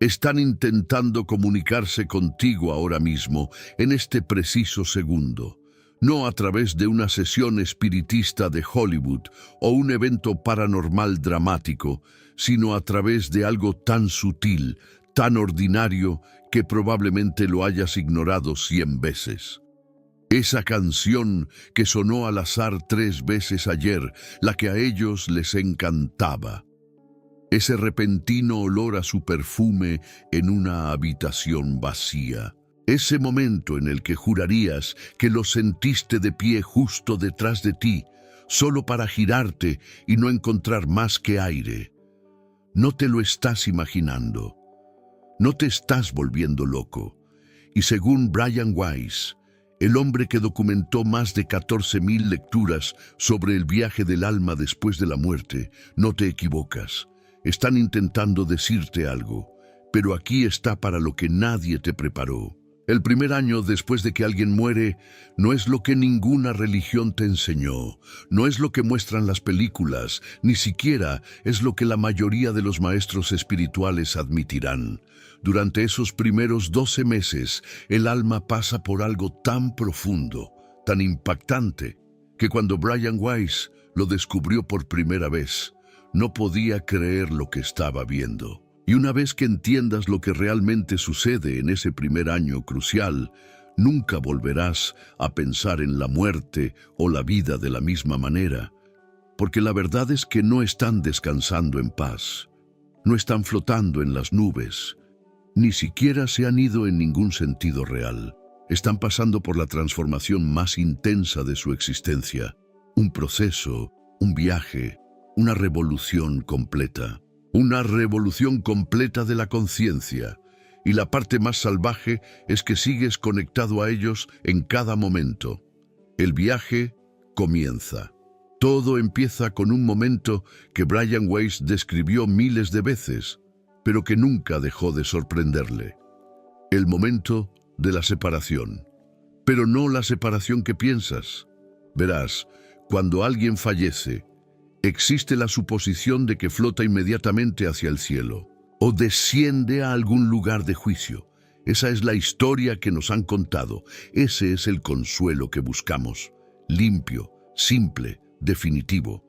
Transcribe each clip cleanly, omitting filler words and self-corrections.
Están intentando comunicarse contigo ahora mismo, en este preciso segundo. No a través de una sesión espiritista de Hollywood o un evento paranormal dramático, sino a través de algo tan sutil, tan ordinario, que probablemente lo hayas ignorado 100 veces. Esa canción que sonó al azar 3 veces ayer, la que a ellos les encantaba. Ese repentino olor a su perfume en una habitación vacía. Ese momento en el que jurarías que lo sentiste de pie justo detrás de ti, solo para girarte y no encontrar más que aire. No te lo estás imaginando. No te estás volviendo loco. Y según Brian Weiss, el hombre que documentó más de 14.000 lecturas sobre el viaje del alma después de la muerte, no te equivocas. Están intentando decirte algo, pero aquí está para lo que nadie te preparó. El primer año después de que alguien muere no es lo que ninguna religión te enseñó, no es lo que muestran las películas, ni siquiera es lo que la mayoría de los maestros espirituales admitirán. Durante esos primeros 12 meses, el alma pasa por algo tan profundo, tan impactante, que cuando Brian Weiss lo descubrió por primera vez, no podía creer lo que estaba viendo. Y una vez que entiendas lo que realmente sucede en ese primer año crucial, nunca volverás a pensar en la muerte o la vida de la misma manera, porque la verdad es que no están descansando en paz, no están flotando en las nubes, ni siquiera se han ido en ningún sentido real. Están pasando por la transformación más intensa de su existencia, un proceso, un viaje, una revolución completa. Una revolución completa de la conciencia, y la parte más salvaje es que sigues conectado a ellos en cada momento. El viaje comienza. Todo empieza con un momento que Brian Weiss describió miles de veces, pero que nunca dejó de sorprenderle. El momento de la separación. Pero no la separación que piensas. Verás, cuando alguien fallece, existe la suposición de que flota inmediatamente hacia el cielo o desciende a algún lugar de juicio. Esa es la historia que nos han contado. Ese es el consuelo que buscamos. Limpio, simple, definitivo.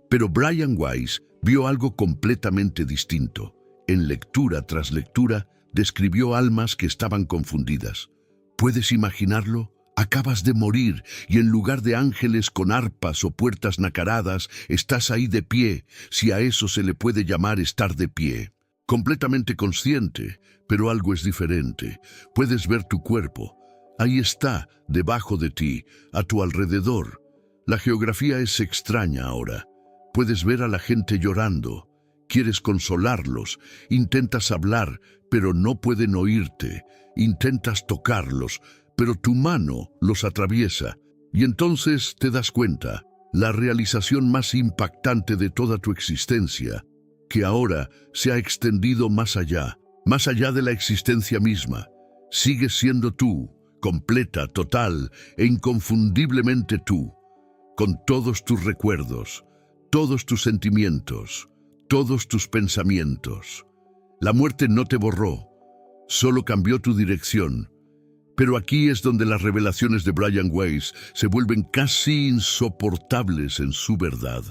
Pero Brian Weiss vio algo completamente distinto. En lectura tras lectura, describió almas que estaban confundidas. ¿Puedes imaginarlo? Acabas de morir y en lugar de ángeles con arpas o puertas nacaradas, estás ahí de pie, si a eso se le puede llamar estar de pie. Completamente consciente, pero algo es diferente. Puedes ver tu cuerpo. Ahí está, debajo de ti, a tu alrededor. La geografía es extraña ahora. Puedes ver a la gente llorando. Quieres consolarlos. Intentas hablar, pero no pueden oírte. Intentas tocarlos, pero tu mano los atraviesa, y entonces te das cuenta, la realización más impactante de toda tu existencia, que ahora se ha extendido más allá de la existencia misma. Sigues siendo tú, completa, total e inconfundiblemente tú, con todos tus recuerdos, todos tus sentimientos, todos tus pensamientos. La muerte no te borró, solo cambió tu dirección. Pero aquí es donde las revelaciones de Brian Weiss se vuelven casi insoportables en su verdad.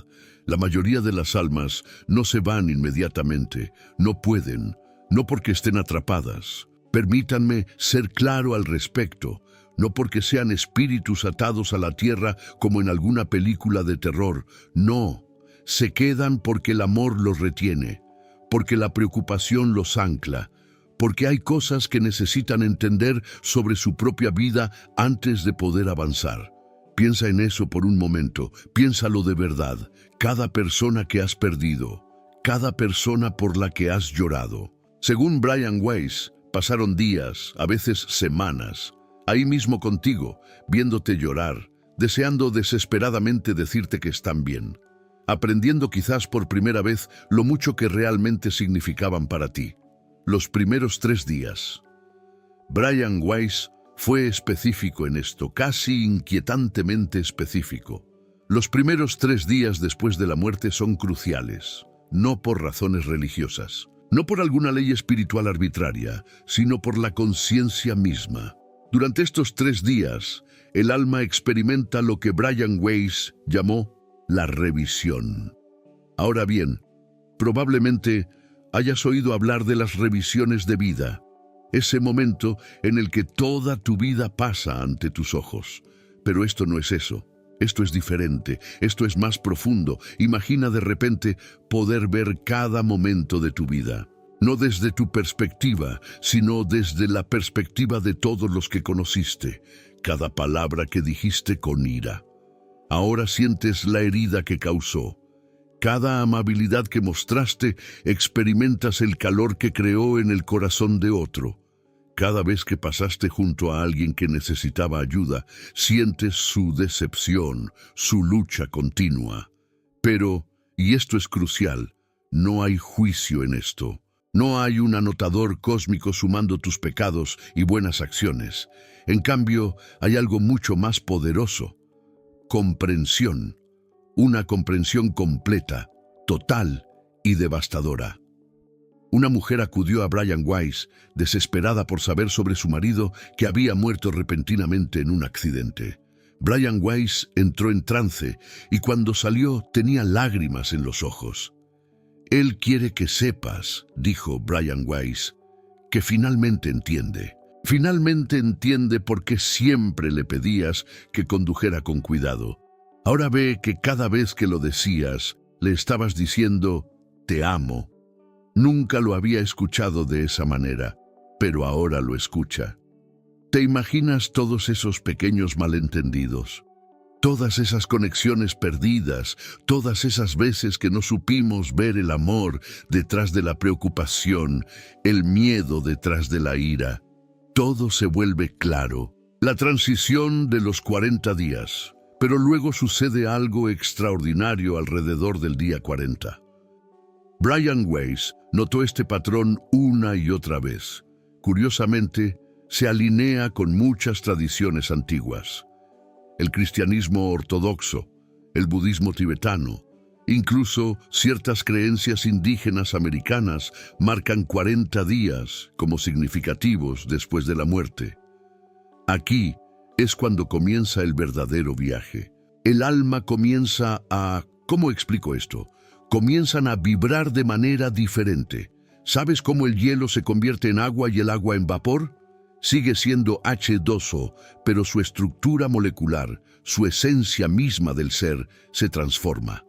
La mayoría de las almas no se van inmediatamente, no pueden, no porque estén atrapadas. Permítanme ser claro al respecto, no porque sean espíritus atados a la tierra como en alguna película de terror, no. Se quedan porque el amor los retiene, porque la preocupación los ancla, porque hay cosas que necesitan entender sobre su propia vida antes de poder avanzar. Piensa en eso por un momento, piénsalo de verdad. Cada persona que has perdido, cada persona por la que has llorado. Según Brian Weiss, pasaron días, a veces semanas, ahí mismo contigo, viéndote llorar, deseando desesperadamente decirte que están bien, aprendiendo quizás por primera vez lo mucho que realmente significaban para ti. Los primeros 3 días. Brian Weiss fue específico en esto, casi inquietantemente específico. Los primeros 3 días después de la muerte son cruciales, no por razones religiosas, no por alguna ley espiritual arbitraria, sino por la conciencia misma. Durante estos 3 días, el alma experimenta lo que Brian Weiss llamó la revisión. Ahora bien, probablemente hayas oído hablar de las revisiones de vida, ese momento en el que toda tu vida pasa ante tus ojos. Pero esto no es eso. Esto es diferente, esto es más profundo. Imagina de repente poder ver cada momento de tu vida, no desde tu perspectiva, sino desde la perspectiva de todos los que conociste, cada palabra que dijiste con ira. Ahora sientes la herida que causó. Cada amabilidad que mostraste, experimentas el calor que creó en el corazón de otro. Cada vez que pasaste junto a alguien que necesitaba ayuda, sientes su decepción, su lucha continua. Pero, y esto es crucial, no hay juicio en esto. No hay un anotador cósmico sumando tus pecados y buenas acciones. En cambio, hay algo mucho más poderoso: comprensión. Una comprensión completa, total y devastadora. Una mujer acudió a Brian Weiss, desesperada por saber sobre su marido que había muerto repentinamente en un accidente. Brian Weiss entró en trance y cuando salió tenía lágrimas en los ojos. «Él quiere que sepas», dijo Brian Weiss, «que finalmente entiende. Finalmente entiende por qué siempre le pedías que condujera con cuidado. Ahora ve que cada vez que lo decías, le estabas diciendo, te amo». Nunca lo había escuchado de esa manera, pero ahora lo escucha. ¿Te imaginas todos esos pequeños malentendidos? Todas esas conexiones perdidas, todas esas veces que no supimos ver el amor detrás de la preocupación, el miedo detrás de la ira. Todo se vuelve claro. La transición de los 40 días. Pero luego sucede algo extraordinario alrededor del día 40. Brian Weiss notó este patrón una y otra vez. Curiosamente, se alinea con muchas tradiciones antiguas. El cristianismo ortodoxo, el budismo tibetano, incluso ciertas creencias indígenas americanas marcan 40 días como significativos después de la muerte. Aquí es cuando comienza el verdadero viaje. El alma comienza a... ¿Cómo explico esto? Comienzan a vibrar de manera diferente. ¿Sabes cómo el hielo se convierte en agua y el agua en vapor? Sigue siendo H2O, pero su estructura molecular, su esencia misma del ser, se transforma.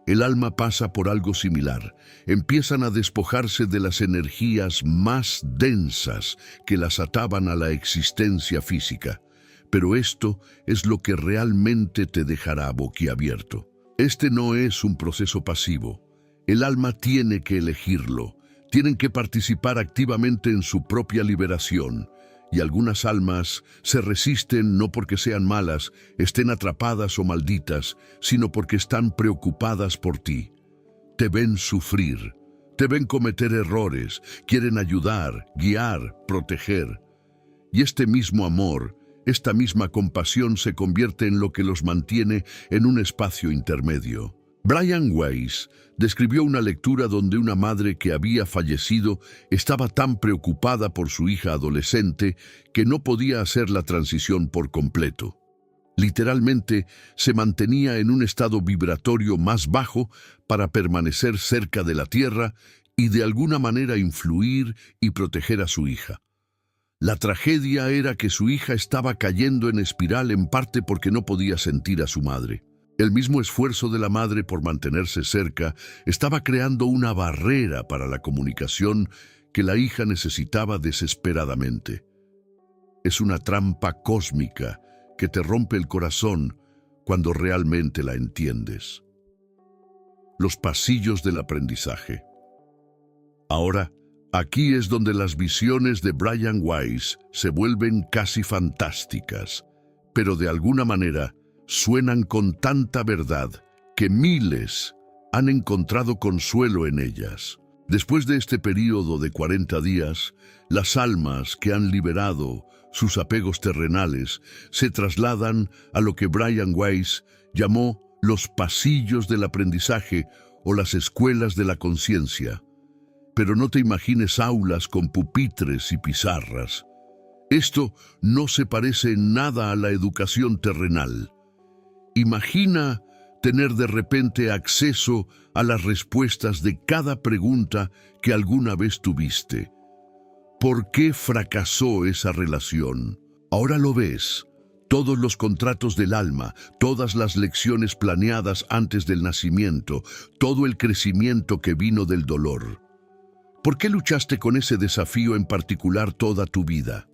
El alma pasa por algo similar. Empiezan a despojarse de las energías más densas que las ataban a la existencia física. Pero esto es lo que realmente te dejará boquiabierto. Este no es un proceso pasivo. El alma tiene que elegirlo. Tienen que participar activamente en su propia liberación. Y algunas almas se resisten no porque sean malas, estén atrapadas o malditas, sino porque están preocupadas por ti. Te ven sufrir, te ven cometer errores, quieren ayudar, guiar, proteger. Y este mismo amor, esta misma compasión se convierte en lo que los mantiene en un espacio intermedio. Brian Weiss describió una lectura donde una madre que había fallecido estaba tan preocupada por su hija adolescente que no podía hacer la transición por completo. Literalmente, se mantenía en un estado vibratorio más bajo para permanecer cerca de la tierra y de alguna manera influir y proteger a su hija. La tragedia era que su hija estaba cayendo en espiral en parte porque no podía sentir a su madre. El mismo esfuerzo de la madre por mantenerse cerca estaba creando una barrera para la comunicación que la hija necesitaba desesperadamente. Es una trampa cósmica que te rompe el corazón cuando realmente la entiendes. Los pasillos del aprendizaje. Ahora, aquí es donde las visiones de Brian Weiss se vuelven casi fantásticas, pero de alguna manera suenan con tanta verdad que miles han encontrado consuelo en ellas. Después de este período de 40 días, las almas que han liberado sus apegos terrenales se trasladan a lo que Brian Weiss llamó los pasillos del aprendizaje o las escuelas de la conciencia. Pero no te imagines aulas con pupitres y pizarras. Esto no se parece en nada a la educación terrenal. Imagina tener de repente acceso a las respuestas de cada pregunta que alguna vez tuviste. ¿Por qué fracasó esa relación? Ahora lo ves. Todos los contratos del alma, todas las lecciones planeadas antes del nacimiento, todo el crecimiento que vino del dolor. ¿Por qué luchaste con ese desafío en particular toda tu vida?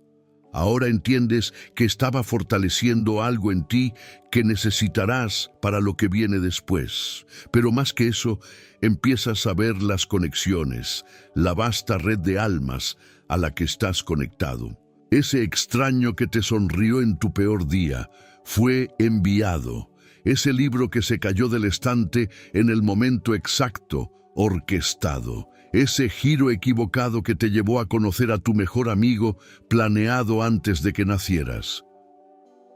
Ahora entiendes que estaba fortaleciendo algo en ti que necesitarás para lo que viene después. Pero más que eso, empiezas a ver las conexiones, la vasta red de almas a la que estás conectado. Ese extraño que te sonrió en tu peor día fue enviado. Ese libro que se cayó del estante en el momento exacto, orquestado. Ese giro equivocado que te llevó a conocer a tu mejor amigo, planeado antes de que nacieras.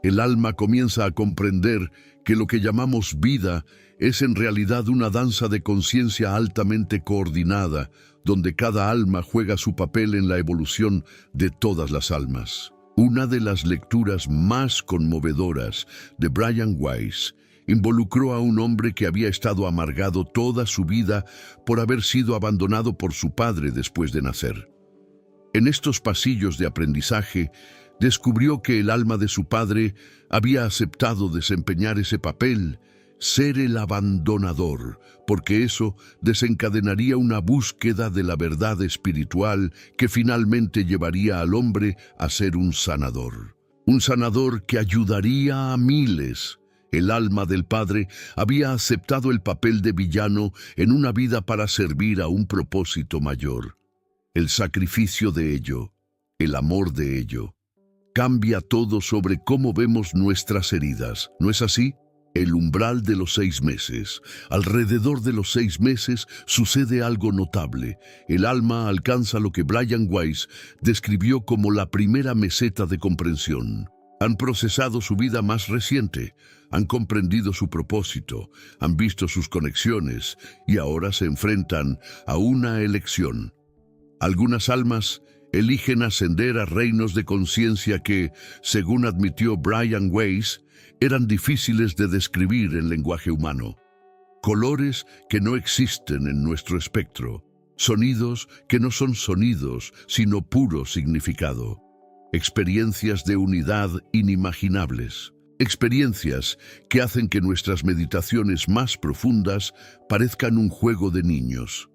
El alma comienza a comprender que lo que llamamos vida es en realidad una danza de conciencia altamente coordinada, donde cada alma juega su papel en la evolución de todas las almas. Una de las lecturas más conmovedoras de Brian Weiss involucró a un hombre que había estado amargado toda su vida por haber sido abandonado por su padre después de nacer. En estos pasillos de aprendizaje, descubrió que el alma de su padre había aceptado desempeñar ese papel, ser el abandonador, porque eso desencadenaría una búsqueda de la verdad espiritual que finalmente llevaría al hombre a ser un sanador. Un sanador que ayudaría a miles. El alma del padre había aceptado el papel de villano en una vida para servir a un propósito mayor. El sacrificio de ello, el amor de ello, cambia todo sobre cómo vemos nuestras heridas, ¿no es así? El umbral de los 6 meses. Alrededor de los 6 meses sucede algo notable. El alma alcanza lo que Brian Weiss describió como la primera meseta de comprensión. Han procesado su vida más reciente, han comprendido su propósito, han visto sus conexiones y ahora se enfrentan a una elección. Algunas almas eligen ascender a reinos de conciencia que, según admitió Brian Weiss, eran difíciles de describir en lenguaje humano. Colores que no existen en nuestro espectro, sonidos que no son sonidos, sino puro significado. Experiencias de unidad inimaginables. Experiencias que hacen que nuestras meditaciones más profundas parezcan un juego de niños.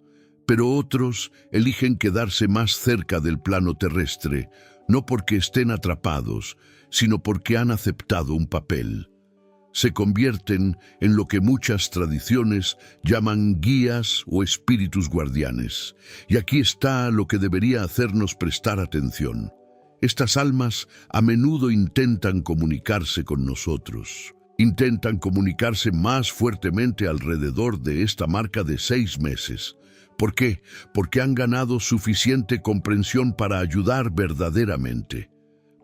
Pero otros eligen quedarse más cerca del plano terrestre, no porque estén atrapados, sino porque han aceptado un papel. Se convierten en lo que muchas tradiciones llaman guías o espíritus guardianes. Y aquí está lo que debería hacernos prestar atención. Estas almas a menudo intentan comunicarse con nosotros. Intentan comunicarse más fuertemente alrededor de esta marca de 6 meses. ¿Por qué? Porque han ganado suficiente comprensión para ayudar verdaderamente.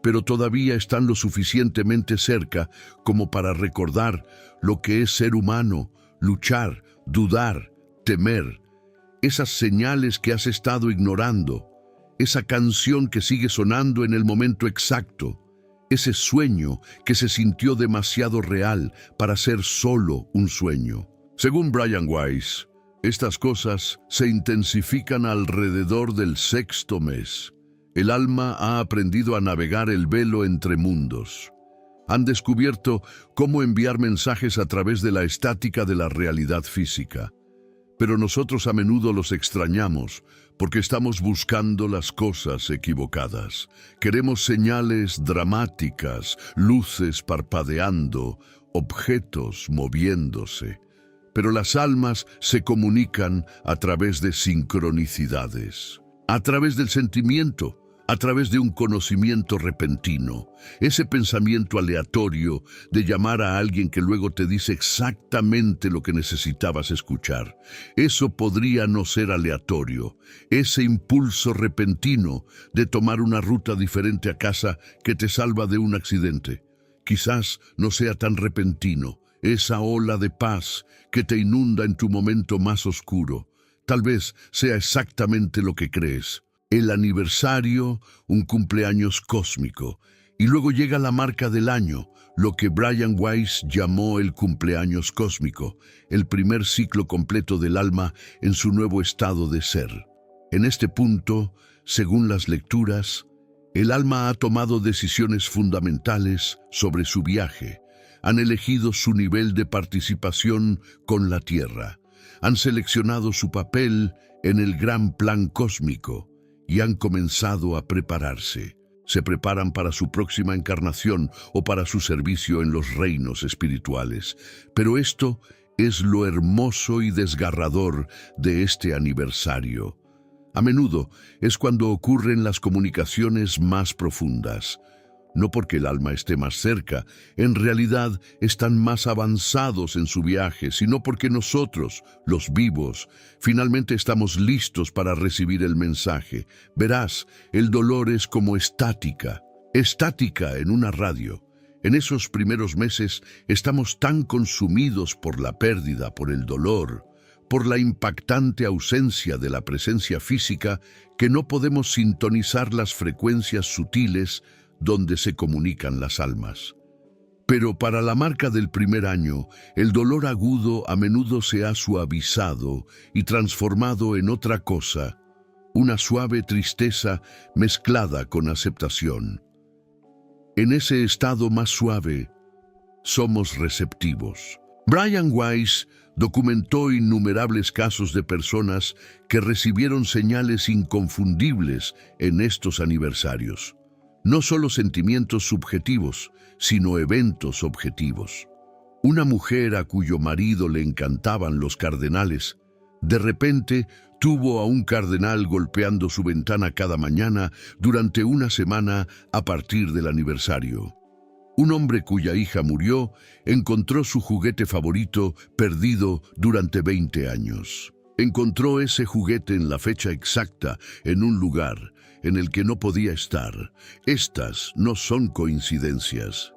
Pero todavía están lo suficientemente cerca como para recordar lo que es ser humano, luchar, dudar, temer. Esas señales que has estado ignorando. Esa canción que sigue sonando en el momento exacto, ese sueño que se sintió demasiado real para ser solo un sueño. Según Brian Weiss, estas cosas se intensifican alrededor del 6º mes. El alma ha aprendido a navegar el velo entre mundos. Han descubierto cómo enviar mensajes a través de la estática de la realidad física. Pero nosotros a menudo los extrañamos porque estamos buscando las cosas equivocadas. Queremos señales dramáticas, luces parpadeando, objetos moviéndose. Pero las almas se comunican a través de sincronicidades, a través del sentimiento, a través de un conocimiento repentino, ese pensamiento aleatorio de llamar a alguien que luego te dice exactamente lo que necesitabas escuchar. Eso podría no ser aleatorio, ese impulso repentino de tomar una ruta diferente a casa que te salva de un accidente. Quizás no sea tan repentino, esa ola de paz que te inunda en tu momento más oscuro, Tal vez sea exactamente lo que crees. El aniversario, un cumpleaños cósmico. Y luego llega la marca del año, lo que Brian Weiss llamó el cumpleaños cósmico, el primer ciclo completo del alma en su nuevo estado de ser. En este punto, según las lecturas, el alma ha tomado decisiones fundamentales sobre su viaje, han elegido su nivel de participación con la Tierra, han seleccionado su papel en el gran plan cósmico y han comenzado a prepararse. Se preparan para su próxima encarnación o para su servicio en los reinos espirituales. Pero esto es lo hermoso y desgarrador de este aniversario. A menudo es cuando ocurren las comunicaciones más profundas. No porque el alma esté más cerca, en realidad están más avanzados en su viaje, sino porque nosotros, los vivos, finalmente estamos listos para recibir el mensaje. Verás, el dolor es como estática en una radio. En esos primeros meses estamos tan consumidos por la pérdida, por el dolor, por la impactante ausencia de la presencia física, que no podemos sintonizar las frecuencias sutiles donde se comunican las almas. Pero para la marca del primer año, el dolor agudo a menudo se ha suavizado y transformado en otra cosa, una suave tristeza mezclada con aceptación. En ese estado más suave, somos receptivos. Brian Weiss documentó innumerables casos de personas que recibieron señales inconfundibles en estos aniversarios. No solo sentimientos subjetivos, sino eventos objetivos. Una mujer a cuyo marido le encantaban los cardenales, de repente tuvo a un cardenal golpeando su ventana cada mañana durante una semana a partir del aniversario. Un hombre cuya hija murió encontró su juguete favorito perdido durante 20 años. Encontró ese juguete en la fecha exacta, en un lugar en el que no podía estar. Estas no son coincidencias.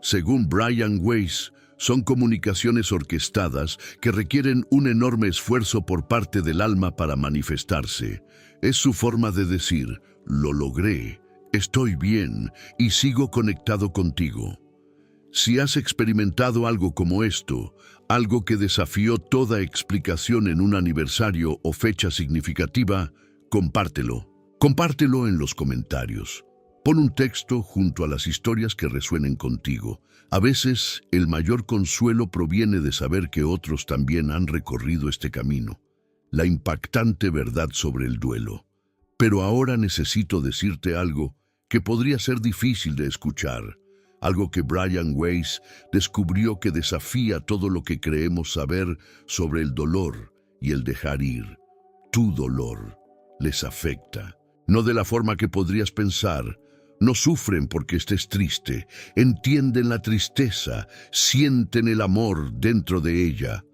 Según Brian Weiss, son comunicaciones orquestadas que requieren un enorme esfuerzo por parte del alma para manifestarse. Es su forma de decir, lo logré, estoy bien y sigo conectado contigo. Si has experimentado algo como esto, algo que desafió toda explicación en un aniversario o fecha significativa, compártelo. Compártelo en los comentarios. Pon un texto junto a las historias que resuenen contigo. A veces, el mayor consuelo proviene de saber que otros también han recorrido este camino. La impactante verdad sobre el duelo. Pero ahora necesito decirte algo que podría ser difícil de escuchar. Algo que Brian Weiss descubrió que desafía todo lo que creemos saber sobre el dolor y el dejar ir. Tu dolor les afecta. No de la forma que podrías pensar. No sufren porque estés triste, entienden la tristeza, sienten el amor dentro de ella.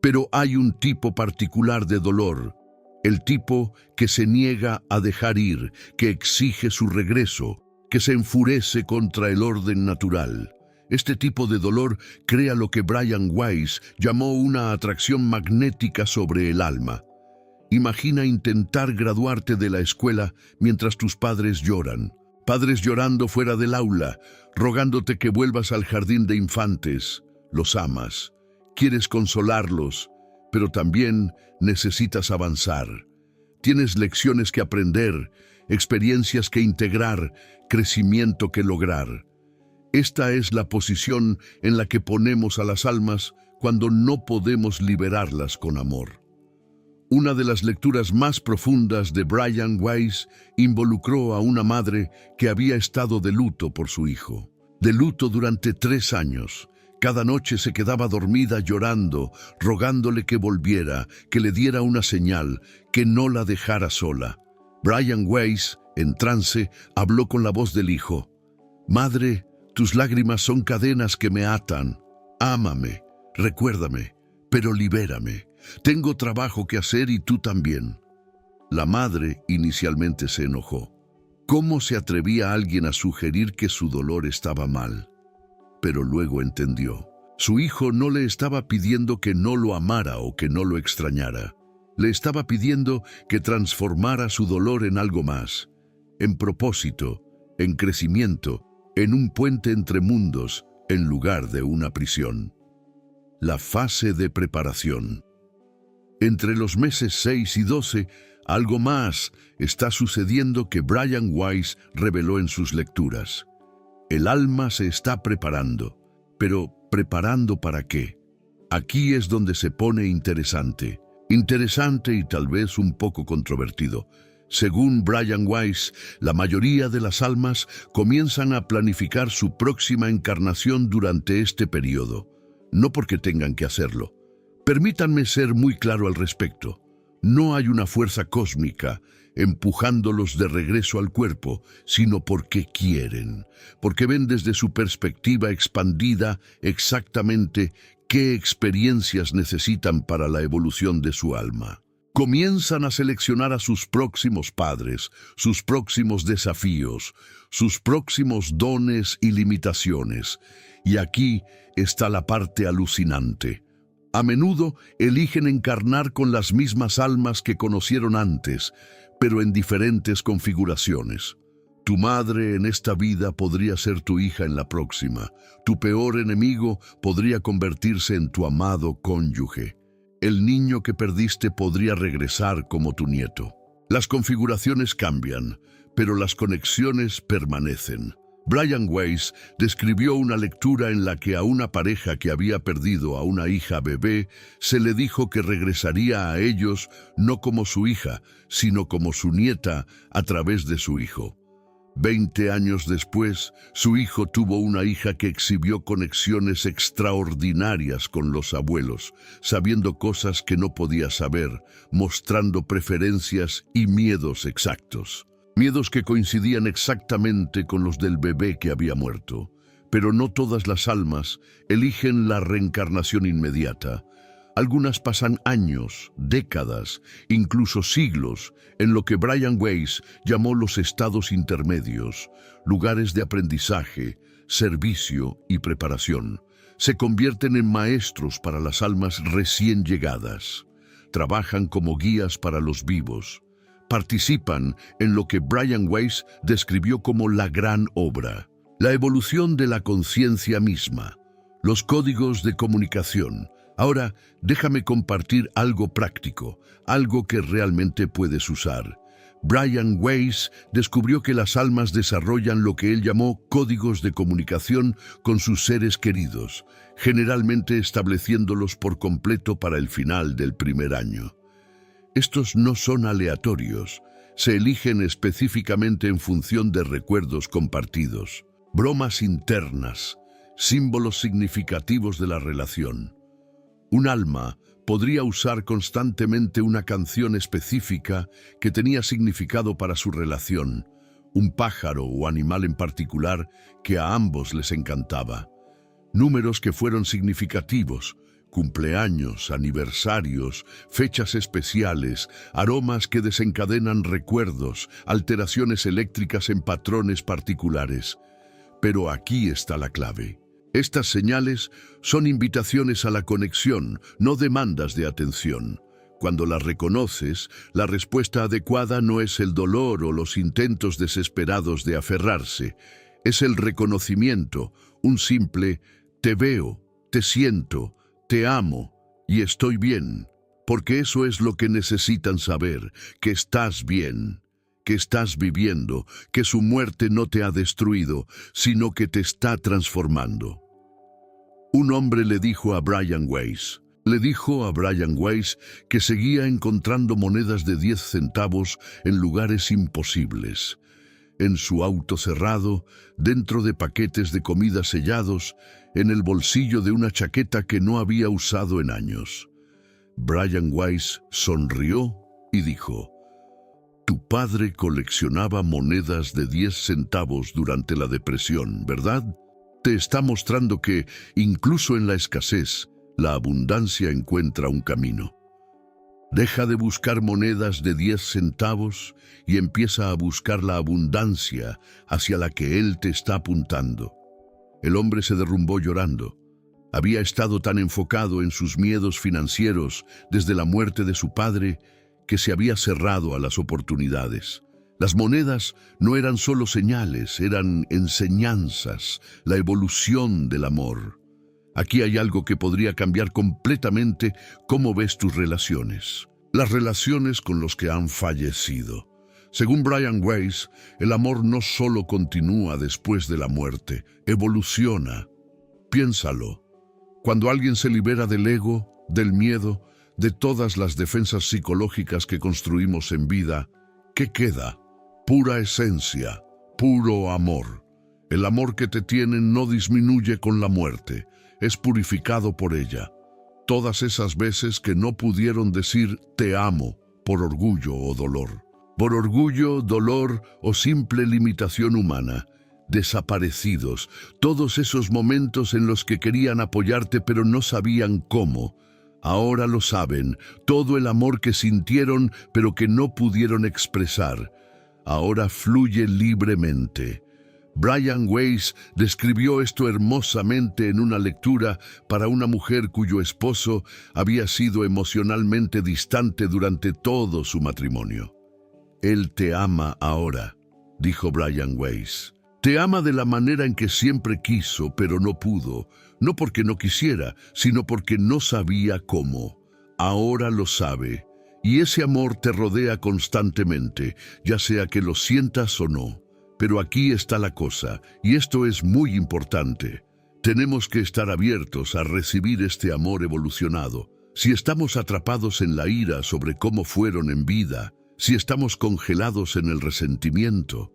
Pero hay un tipo particular de dolor, el tipo que se niega a dejar ir, que exige su regreso, que se enfurece contra el orden natural. Este tipo de dolor crea lo que Brian Weiss llamó una atracción magnética sobre el alma. Imagina intentar graduarte de la escuela mientras tus padres lloran. Padres llorando fuera del aula, rogándote que vuelvas al jardín de infantes. Los amas, quieres consolarlos, pero también necesitas avanzar. Tienes lecciones que aprender, experiencias que integrar, crecimiento que lograr. Esta es la posición en la que ponemos a las almas cuando no podemos liberarlas con amor. Una de las lecturas más profundas de Brian Weiss involucró a una madre que había estado de luto por su hijo. De luto durante 3 años. Cada noche se quedaba dormida llorando, rogándole que volviera, que le diera una señal, que no la dejara sola. Brian Weiss, en trance, habló con la voz del hijo. «Madre, tus lágrimas son cadenas que me atan. Ámame, recuérdame, pero libérame. Tengo trabajo que hacer y tú también». La madre inicialmente se enojó. ¿Cómo se atrevía alguien a sugerir que su dolor estaba mal? Pero luego entendió. Su hijo no le estaba pidiendo que no lo amara o que no lo extrañara. Le estaba pidiendo que transformara su dolor en algo más, en propósito, en crecimiento, en un puente entre mundos, en lugar de una prisión. La fase de preparación. Entre los meses 6 y 12, algo más está sucediendo que Brian Weiss reveló en sus lecturas. El alma se está preparando, pero ¿preparando para qué? Aquí es donde se pone interesante. Interesante y tal vez un poco controvertido. Según Brian Weiss, la mayoría de las almas comienzan a planificar su próxima encarnación durante este periodo, no porque tengan que hacerlo. Permítanme ser muy claro al respecto. No hay una fuerza cósmica empujándolos de regreso al cuerpo, sino porque quieren, porque ven desde su perspectiva expandida exactamente qué experiencias necesitan para la evolución de su alma. Comienzan a seleccionar a sus próximos padres, sus próximos desafíos, sus próximos dones y limitaciones. Y aquí está la parte alucinante. A menudo eligen encarnar con las mismas almas que conocieron antes, pero en diferentes configuraciones. Tu madre en esta vida podría ser tu hija en la próxima. Tu peor enemigo podría convertirse en tu amado cónyuge. El niño que perdiste podría regresar como tu nieto. Las configuraciones cambian, pero las conexiones permanecen. Brian Weiss describió una lectura en la que a una pareja que había perdido a una hija bebé se le dijo que regresaría a ellos no como su hija, sino como su nieta a través de su hijo. 20 años después, su hijo tuvo una hija que exhibió conexiones extraordinarias con los abuelos, sabiendo cosas que no podía saber, mostrando preferencias y miedos exactos. Miedos que coincidían exactamente con los del bebé que había muerto. Pero no todas las almas eligen la reencarnación inmediata. Algunas pasan años, décadas, incluso siglos, en lo que Brian Weiss llamó los estados intermedios, lugares de aprendizaje, servicio y preparación. Se convierten en maestros para las almas recién llegadas. Trabajan como guías para los vivos. Participan en lo que Brian Weiss describió como la gran obra, la evolución de la conciencia misma, los códigos de comunicación. Ahora, déjame compartir algo práctico, algo que realmente puedes usar. Brian Weiss descubrió que las almas desarrollan lo que él llamó códigos de comunicación con sus seres queridos, generalmente estableciéndolos por completo para el final del primer año. Estos no son aleatorios, se eligen específicamente en función de recuerdos compartidos, bromas internas, símbolos significativos de la relación. Un alma podría usar constantemente una canción específica que tenía significado para su relación, un pájaro o animal en particular que a ambos les encantaba. Números que fueron significativos, cumpleaños, aniversarios, fechas especiales, aromas que desencadenan recuerdos, alteraciones eléctricas en patrones particulares. Pero aquí está la clave. Estas señales son invitaciones a la conexión, no demandas de atención. Cuando las reconoces, la respuesta adecuada no es el dolor o los intentos desesperados de aferrarse. Es el reconocimiento, un simple «te veo, te siento, te amo y estoy bien», porque eso es lo que necesitan saber, que estás bien, que estás viviendo, que su muerte no te ha destruido, sino que te está transformando. Un hombre le dijo a Brian Weiss que seguía encontrando monedas de 10 centavos en lugares imposibles. En su auto cerrado, dentro de paquetes de comida sellados, en el bolsillo de una chaqueta que no había usado en años. Brian Weiss sonrió y dijo: «Tu padre coleccionaba monedas de 10 centavos durante la depresión, ¿verdad? Te está mostrando que, incluso en la escasez, la abundancia encuentra un camino. Deja de buscar monedas de 10 centavos y empieza a buscar la abundancia hacia la que él te está apuntando». El hombre se derrumbó llorando. Había estado tan enfocado en sus miedos financieros desde la muerte de su padre que se había cerrado a las oportunidades. Las monedas no eran solo señales, eran enseñanzas, la evolución del amor. Aquí hay algo que podría cambiar completamente cómo ves tus relaciones. Las relaciones con los que han fallecido. Según Brian Weiss, el amor no solo continúa después de la muerte, evoluciona. Piénsalo. Cuando alguien se libera del ego, del miedo, de todas las defensas psicológicas que construimos en vida, ¿qué queda? Pura esencia, puro amor. El amor que te tienen no disminuye con la muerte, es purificado por ella. Todas esas veces que no pudieron decir te amo por orgullo o dolor. Por orgullo, dolor o simple limitación humana. Desaparecidos, todos esos momentos en los que querían apoyarte pero no sabían cómo. Ahora lo saben, todo el amor que sintieron pero que no pudieron expresar. Ahora fluye libremente. Brian Weiss describió esto hermosamente en una lectura para una mujer cuyo esposo había sido emocionalmente distante durante todo su matrimonio. Él te ama ahora, dijo Brian Weiss. Te ama de la manera en que siempre quiso, pero no pudo, no porque no quisiera, sino porque no sabía cómo. Ahora lo sabe, y ese amor te rodea constantemente, ya sea que lo sientas o no. Pero aquí está la cosa, y esto es muy importante. Tenemos que estar abiertos a recibir este amor evolucionado. Si estamos atrapados en la ira sobre cómo fueron en vida, si estamos congelados en el resentimiento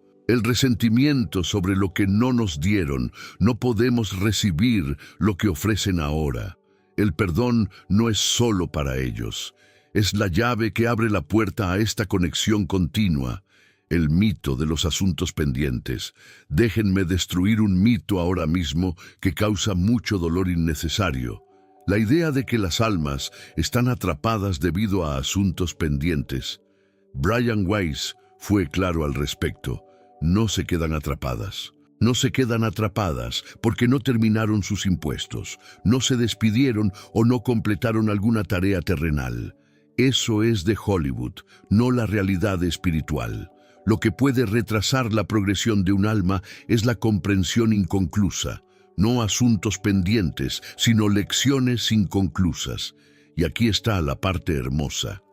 sobre lo que no nos dieron, no podemos recibir lo que ofrecen ahora. El perdón no es solo para ellos. Es la llave que abre la puerta a esta conexión continua. El mito de los asuntos pendientes. Déjenme destruir un mito ahora mismo que causa mucho dolor innecesario. La idea de que las almas están atrapadas debido a asuntos pendientes. Brian Weiss fue claro al respecto. No se quedan atrapadas. No se quedan atrapadas porque no terminaron sus impuestos, no se despidieron o no completaron alguna tarea terrenal. Eso es de Hollywood, no la realidad espiritual. Lo que puede retrasar la progresión de un alma es la comprensión inconclusa, no asuntos pendientes, sino lecciones inconclusas. Y aquí está la parte hermosa.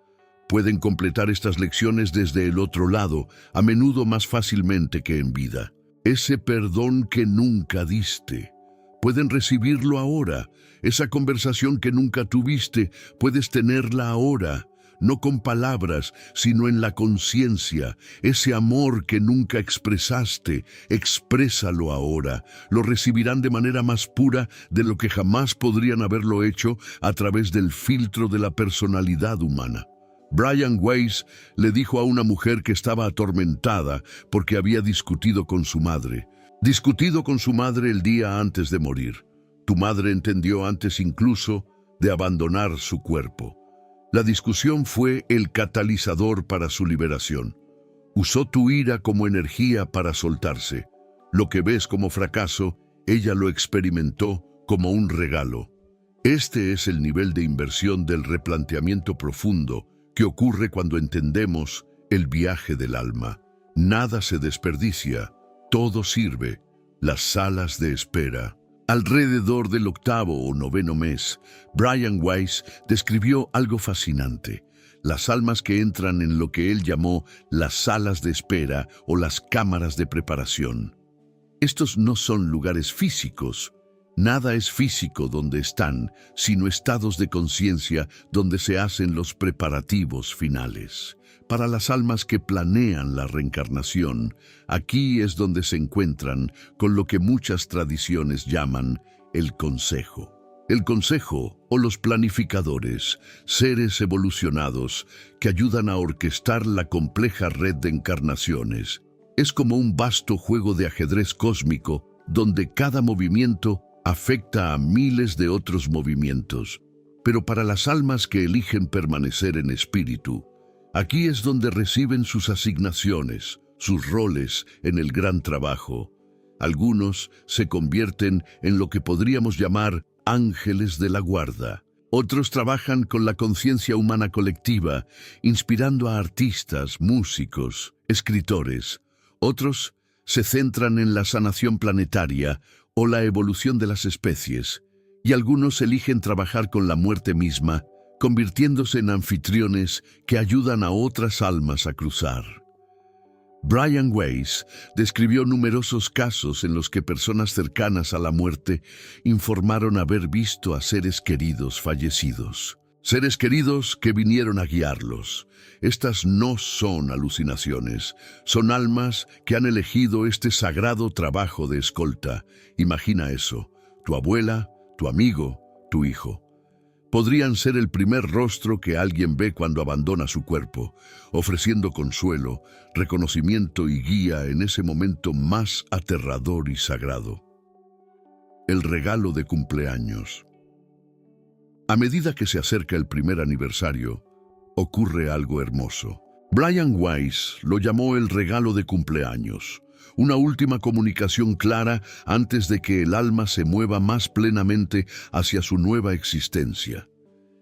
Pueden completar estas lecciones desde el otro lado, a menudo más fácilmente que en vida. Ese perdón que nunca diste. Pueden recibirlo ahora. Esa conversación que nunca tuviste, puedes tenerla ahora. No con palabras, sino en la conciencia. Ese amor que nunca expresaste, exprésalo ahora. Lo recibirán de manera más pura de lo que jamás podrían haberlo hecho a través del filtro de la personalidad humana. Brian Weiss le dijo a una mujer que estaba atormentada porque había discutido con su madre. Discutido con su madre el día antes de morir. Tu madre entendió antes incluso de abandonar su cuerpo. La discusión fue el catalizador para su liberación. Usó tu ira como energía para soltarse. Lo que ves como fracaso, ella lo experimentó como un regalo. Este es el nivel de inversión del replanteamiento profundo que ocurre cuando entendemos el viaje del alma. Nada se desperdicia, todo sirve. Las salas de espera. Alrededor del 8º o 9º mes, Brian Weiss describió algo fascinante. Las almas que entran en lo que él llamó las salas de espera o las cámaras de preparación. Estos no son lugares físicos. Nada es físico donde están, sino estados de conciencia donde se hacen los preparativos finales. Para las almas que planean la reencarnación, aquí es donde se encuentran con lo que muchas tradiciones llaman el consejo. El consejo o los planificadores, seres evolucionados que ayudan a orquestar la compleja red de encarnaciones. Es como un vasto juego de ajedrez cósmico donde cada movimiento afecta a miles de otros movimientos. Pero para las almas que eligen permanecer en espíritu, aquí es donde reciben sus asignaciones, sus roles en el gran trabajo. Algunos se convierten en lo que podríamos llamar ángeles de la guarda. Otros trabajan con la conciencia humana colectiva, inspirando a artistas, músicos, escritores. Otros se centran en la sanación planetaria o la evolución de las especies, y algunos eligen trabajar con la muerte misma, convirtiéndose en anfitriones que ayudan a otras almas a cruzar. Brian Weiss describió numerosos casos en los que personas cercanas a la muerte informaron haber visto a seres queridos fallecidos. Seres queridos que vinieron a guiarlos. Estas no son alucinaciones, son almas que han elegido este sagrado trabajo de escolta. Imagina eso, tu abuela, tu amigo, tu hijo. Podrían ser el primer rostro que alguien ve cuando abandona su cuerpo, ofreciendo consuelo, reconocimiento y guía en ese momento más aterrador y sagrado. El regalo de cumpleaños. A medida que se acerca el primer aniversario, ocurre algo hermoso. Brian Weiss lo llamó el regalo de cumpleaños, una última comunicación clara antes de que el alma se mueva más plenamente hacia su nueva existencia.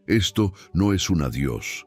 Esto no es un adiós.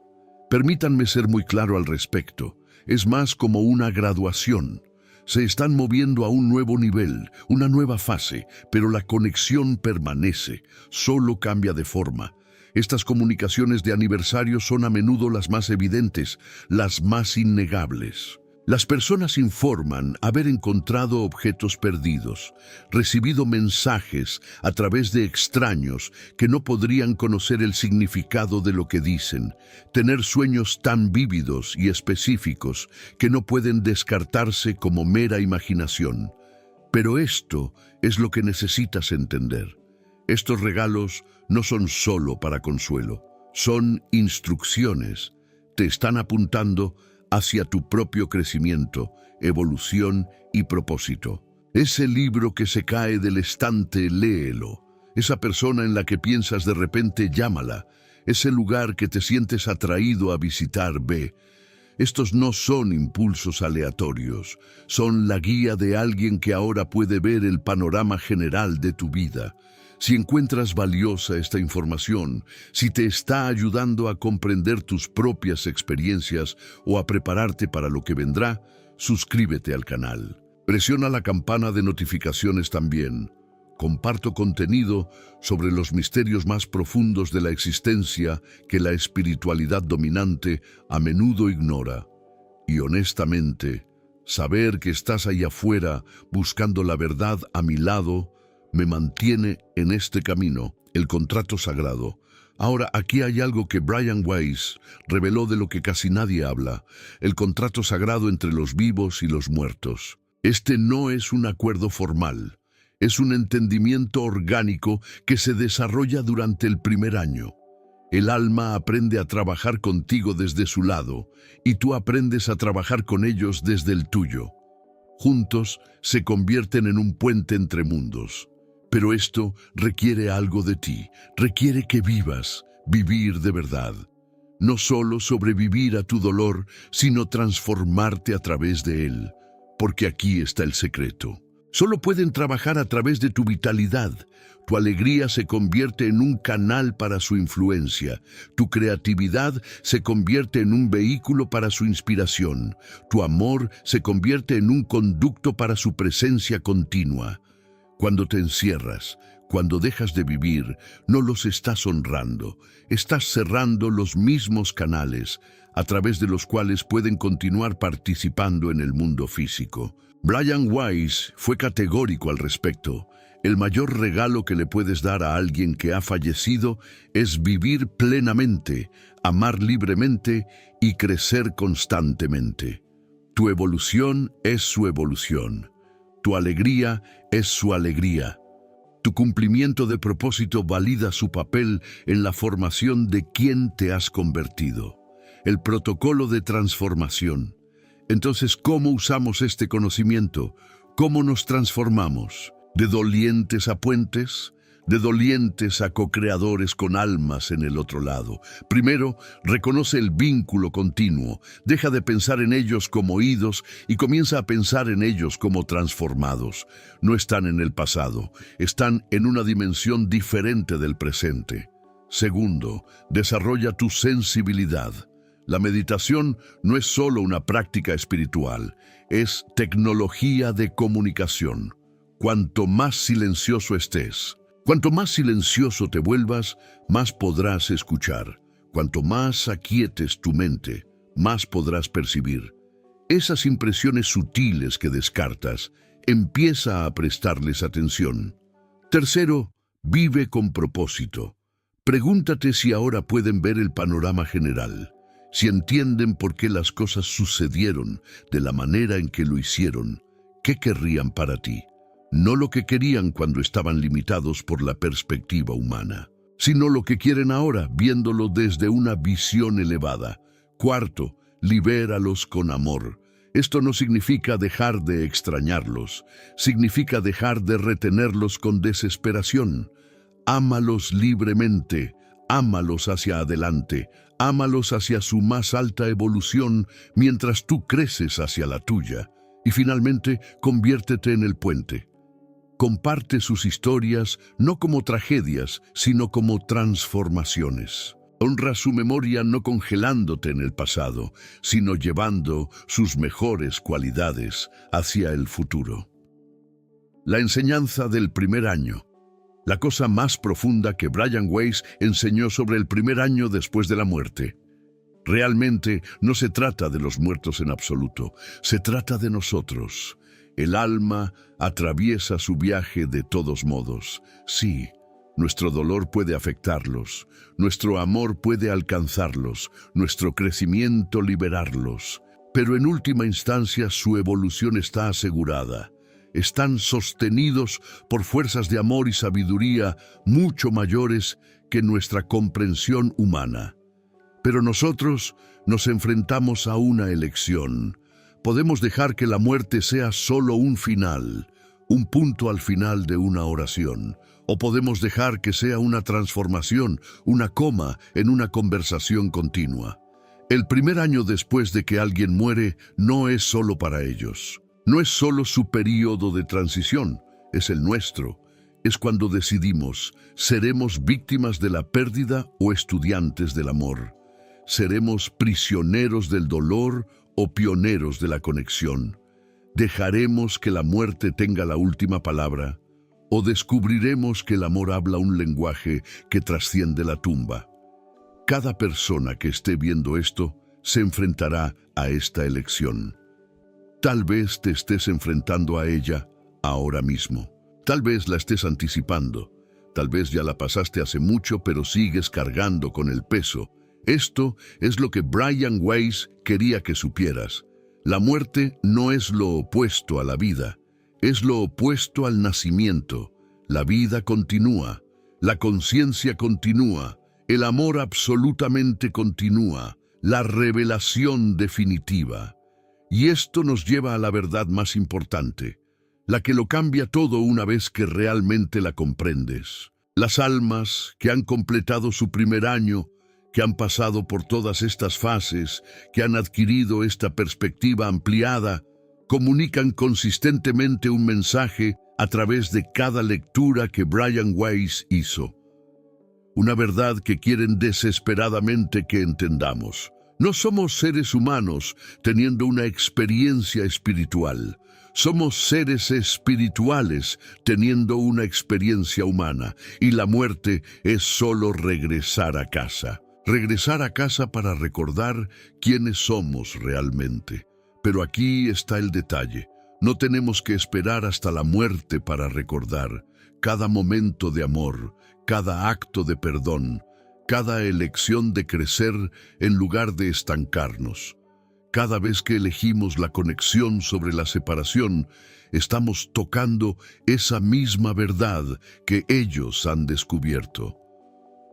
Permítanme ser muy claro al respecto. Es más como una graduación. Se están moviendo a un nuevo nivel, una nueva fase, pero la conexión permanece, solo cambia de forma. Estas comunicaciones de aniversario son a menudo las más evidentes, las más innegables. Las personas informan haber encontrado objetos perdidos, recibido mensajes a través de extraños que no podrían conocer el significado de lo que dicen, tener sueños tan vívidos y específicos que no pueden descartarse como mera imaginación. Pero esto es lo que necesitas entender. Estos regalos no son solo para consuelo, son instrucciones. Te están apuntando hacia tu propio crecimiento, evolución y propósito. Ese libro que se cae del estante, léelo. Esa persona en la que piensas de repente, llámala. Ese lugar que te sientes atraído a visitar, ve. Estos no son impulsos aleatorios, son la guía de alguien que ahora puede ver el panorama general de tu vida. Si encuentras valiosa esta información, si te está ayudando a comprender tus propias experiencias o a prepararte para lo que vendrá, suscríbete al canal. Presiona la campana de notificaciones también. Comparto contenido sobre los misterios más profundos de la existencia que la espiritualidad dominante a menudo ignora. Y honestamente, saber que estás ahí afuera buscando la verdad a mi lado me mantiene en este camino, el contrato sagrado. Ahora, aquí hay algo que Brian Weiss reveló de lo que casi nadie habla, el contrato sagrado entre los vivos y los muertos. Este no es un acuerdo formal, es un entendimiento orgánico que se desarrolla durante el primer año. El alma aprende a trabajar contigo desde su lado, y tú aprendes a trabajar con ellos desde el tuyo. Juntos se convierten en un puente entre mundos. Pero esto requiere algo de ti, requiere que vivas, vivir de verdad. No solo sobrevivir a tu dolor, sino transformarte a través de él, porque aquí está el secreto. Solo pueden trabajar a través de tu vitalidad. Tu alegría se convierte en un canal para su influencia. Tu creatividad se convierte en un vehículo para su inspiración. Tu amor se convierte en un conducto para su presencia continua. Cuando te encierras, cuando dejas de vivir, no los estás honrando. Estás cerrando los mismos canales a través de los cuales pueden continuar participando en el mundo físico. Brian Weiss fue categórico al respecto. El mayor regalo que le puedes dar a alguien que ha fallecido es vivir plenamente, amar libremente y crecer constantemente. Tu evolución es su evolución. Tu alegría es su alegría. Tu cumplimiento de propósito valida su papel en la formación de quien te has convertido. El protocolo de transformación. Entonces, ¿cómo usamos este conocimiento? ¿Cómo nos transformamos? ¿De dolientes a puentes? de dolientes a co-creadores con almas en el otro lado. Primero, reconoce el vínculo continuo, deja de pensar en ellos como idos y comienza a pensar en ellos como transformados. No están en el pasado, están en una dimensión diferente del presente. Segundo, desarrolla tu sensibilidad. La meditación no es solo una práctica espiritual, es tecnología de comunicación. Cuanto más silencioso estés, cuanto más silencioso te vuelvas, más podrás escuchar. Cuanto más aquietes tu mente, más podrás percibir. Esas impresiones sutiles que descartas, empieza a prestarles atención. Tercero, vive con propósito. Pregúntate si ahora pueden ver el panorama general, si entienden por qué las cosas sucedieron de la manera en que lo hicieron. ¿Qué querrían para ti? No lo que querían cuando estaban limitados por la perspectiva humana, sino lo que quieren ahora, viéndolo desde una visión elevada. Cuarto, libéralos con amor. Esto no significa dejar de extrañarlos, significa dejar de retenerlos con desesperación. Ámalos libremente, ámalos hacia adelante, ámalos hacia su más alta evolución mientras tú creces hacia la tuya. Y finalmente, conviértete en el puente. Comparte sus historias no como tragedias, sino como transformaciones. Honra su memoria no congelándote en el pasado, sino llevando sus mejores cualidades hacia el futuro. La enseñanza del primer año. La cosa más profunda que Brian Weiss enseñó sobre el primer año después de la muerte. Realmente no se trata de los muertos en absoluto, se trata de nosotros. El alma atraviesa su viaje de todos modos. Sí, nuestro dolor puede afectarlos, nuestro amor puede alcanzarlos, nuestro crecimiento liberarlos, pero en última instancia su evolución está asegurada. Están sostenidos por fuerzas de amor y sabiduría mucho mayores que nuestra comprensión humana. Pero nosotros nos enfrentamos a una elección. Podemos dejar que la muerte sea solo un final, un punto al final de una oración, o podemos dejar que sea una transformación, una coma en una conversación continua. El primer año después de que alguien muere no es solo para ellos. No es solo su período de transición, es el nuestro. Es cuando decidimos, ¿seremos víctimas de la pérdida o estudiantes del amor? ¿Seremos prisioneros del dolor o pioneros de la conexión? ¿Dejaremos que la muerte tenga la última palabra? ¿O descubriremos que el amor habla un lenguaje que trasciende la tumba? Cada persona que esté viendo esto se enfrentará a esta elección. Tal vez te estés enfrentando a ella ahora mismo. Tal vez la estés anticipando. Tal vez ya la pasaste hace mucho, pero sigues cargando con el peso. Esto es lo que Brian Weiss quería que supieras. La muerte no es lo opuesto a la vida, es lo opuesto al nacimiento. La vida continúa, la conciencia continúa, el amor absolutamente continúa, la revelación definitiva. Y esto nos lleva a la verdad más importante, la que lo cambia todo una vez que realmente la comprendes. Las almas que han completado su primer año, que han pasado por todas estas fases, que han adquirido esta perspectiva ampliada, comunican consistentemente un mensaje a través de cada lectura que Brian Weiss hizo. Una verdad que quieren desesperadamente que entendamos. No somos seres humanos teniendo una experiencia espiritual. Somos seres espirituales teniendo una experiencia humana, y la muerte es solo regresar a casa. Regresar a casa para recordar quiénes somos realmente. Pero aquí está el detalle. No tenemos que esperar hasta la muerte para recordar. Cada momento de amor, cada acto de perdón, cada elección de crecer en lugar de estancarnos. Cada vez que elegimos la conexión sobre la separación, estamos tocando esa misma verdad que ellos han descubierto.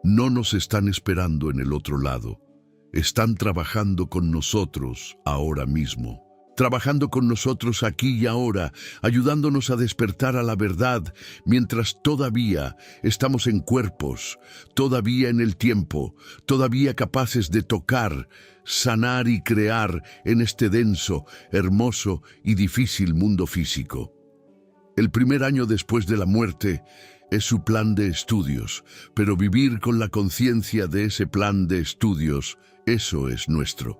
No nos están esperando en el otro lado. Están trabajando con nosotros ahora mismo. trabajando con nosotros aquí y ahora, ayudándonos a despertar a la verdad, mientras todavía estamos en cuerpos, todavía en el tiempo, todavía capaces de tocar, sanar y crear en este denso, hermoso y difícil mundo físico. El primer año después de la muerte es su plan de estudios, pero vivir con la conciencia de ese plan de estudios, eso es nuestro.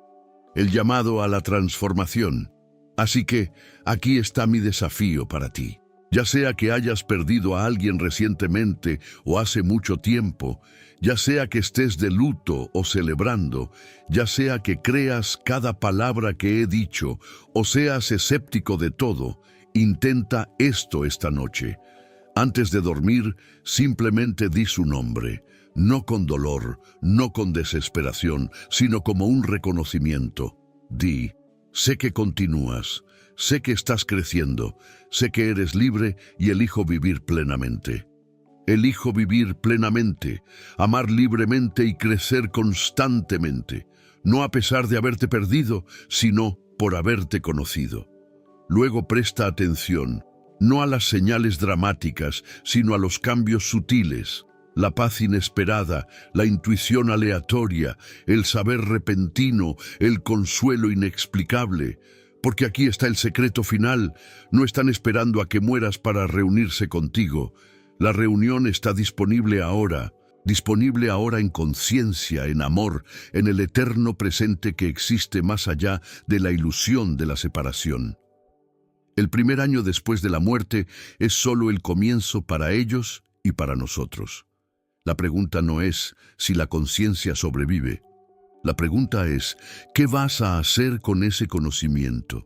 El llamado a la transformación. Así que aquí está mi desafío para ti. Ya sea que hayas perdido a alguien recientemente o hace mucho tiempo, ya sea que estés de luto o celebrando, ya sea que creas cada palabra que he dicho o seas escéptico de todo, intenta esto esta noche. Antes de dormir, simplemente di su nombre, no con dolor, no con desesperación, sino como un reconocimiento. Di, sé que continúas, sé que estás creciendo, sé que eres libre y elijo vivir plenamente. Elijo vivir plenamente, amar libremente y crecer constantemente, no a pesar de haberte perdido, sino por haberte conocido. Luego presta atención, no a las señales dramáticas, sino a los cambios sutiles, la paz inesperada, la intuición aleatoria, el saber repentino, el consuelo inexplicable. Porque aquí está el secreto final, no están esperando a que mueras para reunirse contigo. La reunión está disponible ahora en conciencia, en amor, en el eterno presente que existe más allá de la ilusión de la separación. El primer año después de la muerte es solo el comienzo para ellos y para nosotros. La pregunta no es si la conciencia sobrevive. La pregunta es, ¿qué vas a hacer con ese conocimiento?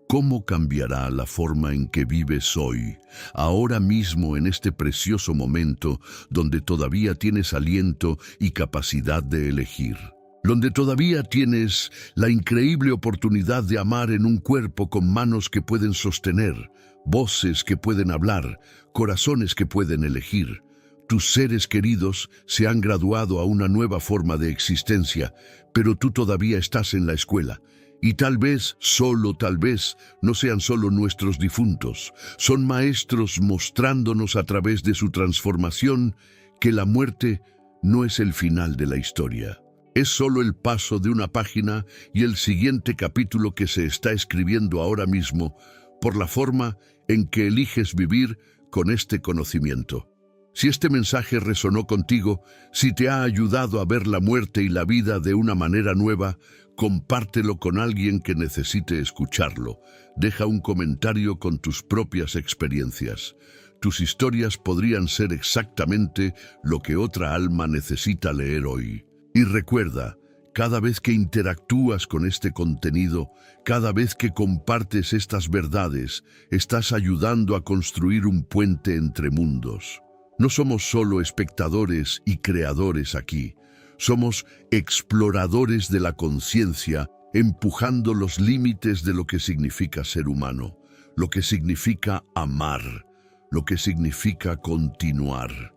¿Cómo cambiará la forma en que vives hoy, ahora mismo en este precioso momento donde todavía tienes aliento y capacidad de elegir? Donde todavía tienes la increíble oportunidad de amar en un cuerpo con manos que pueden sostener, voces que pueden hablar, corazones que pueden elegir. Tus seres queridos se han graduado a una nueva forma de existencia, pero tú todavía estás en la escuela. Y tal vez, solo tal vez, no sean solo nuestros difuntos. Son maestros mostrándonos a través de su transformación que la muerte no es el final de la historia. Es solo el paso de una página y el siguiente capítulo que se está escribiendo ahora mismo por la forma en que eliges vivir con este conocimiento. Si este mensaje resonó contigo, si te ha ayudado a ver la muerte y la vida de una manera nueva, compártelo con alguien que necesite escucharlo. Deja un comentario con tus propias experiencias. Tus historias podrían ser exactamente lo que otra alma necesita leer hoy. Y recuerda, cada vez que interactúas con este contenido, cada vez que compartes estas verdades, estás ayudando a construir un puente entre mundos. No somos solo espectadores y creadores aquí, somos exploradores de la conciencia, empujando los límites de lo que significa ser humano, lo que significa amar, lo que significa continuar.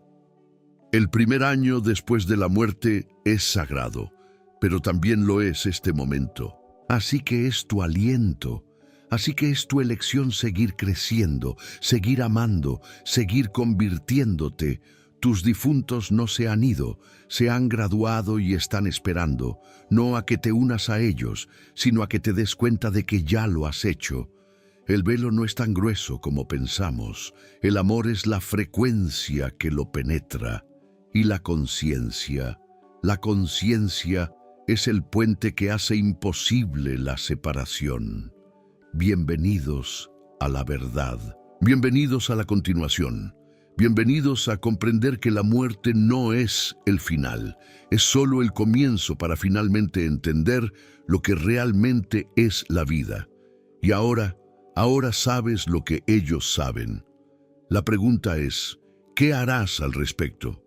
El primer año después de la muerte es sagrado, pero también lo es este momento. Así que es tu aliento, así que es tu elección seguir creciendo, seguir amando, seguir convirtiéndote. Tus difuntos no se han ido, se han graduado y están esperando, no a que te unas a ellos, sino a que te des cuenta de que ya lo has hecho. El velo no es tan grueso como pensamos, el amor es la frecuencia que lo penetra. Y la conciencia es el puente que hace imposible la separación. Bienvenidos a la verdad, bienvenidos a la continuación, bienvenidos a comprender que la muerte no es el final, es solo el comienzo para finalmente entender lo que realmente es la vida. Y ahora sabes lo que ellos saben. La pregunta es, ¿qué harás al respecto?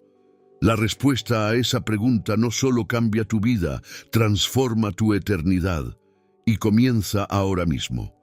La respuesta a esa pregunta no solo cambia tu vida, transforma tu eternidad y comienza ahora mismo.